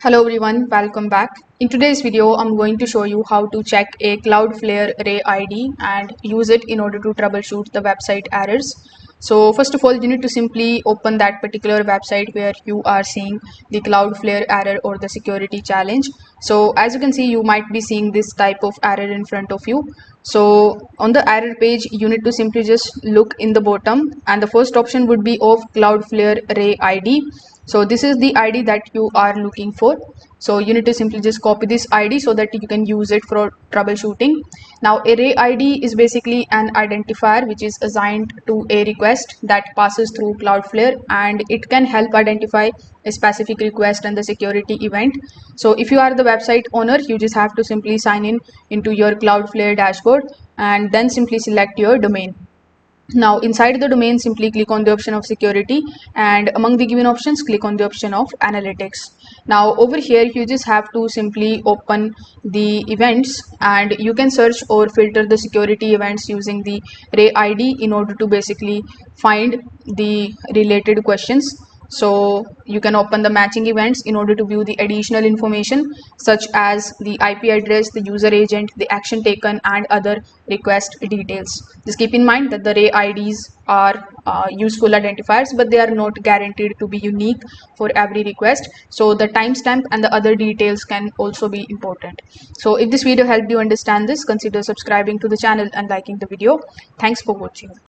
Hello everyone, welcome back. In today's video, I'm going to show you how to check a Cloudflare Ray ID and use it in order to troubleshoot the website errors. So first of all, you need to simply open that particular website where you are seeing the Cloudflare error or the security challenge. So as you can see, you might be seeing this type of error in front of you. So on the error page, you need to simply just look in the bottom, and the first option would be of Cloudflare Ray ID. So this is the ID that you are looking for. So you need to simply just copy this ID so that you can use it for troubleshooting. Now array ID is basically an identifier which is assigned to a request that passes through Cloudflare, and it can help identify a specific request and the security event. So if you are the website owner, you just have to simply sign in into your Cloudflare dashboard and then simply select your domain. Now inside the domain, simply click on the option of security, and among the given options, click on the option of analytics. Now over here, you just have to simply open the events, and you can search or filter the security events using the Ray ID in order to basically find the related questions. So you can open the matching events in order to view the additional information such as the IP address, the user agent, the action taken, and other request details. Just keep in mind that the Ray IDs are useful identifiers, but they are not guaranteed to be unique for every request. So the timestamp and the other details can also be important. So if this video helped you understand this, consider subscribing to the channel and liking the video. Thanks for watching.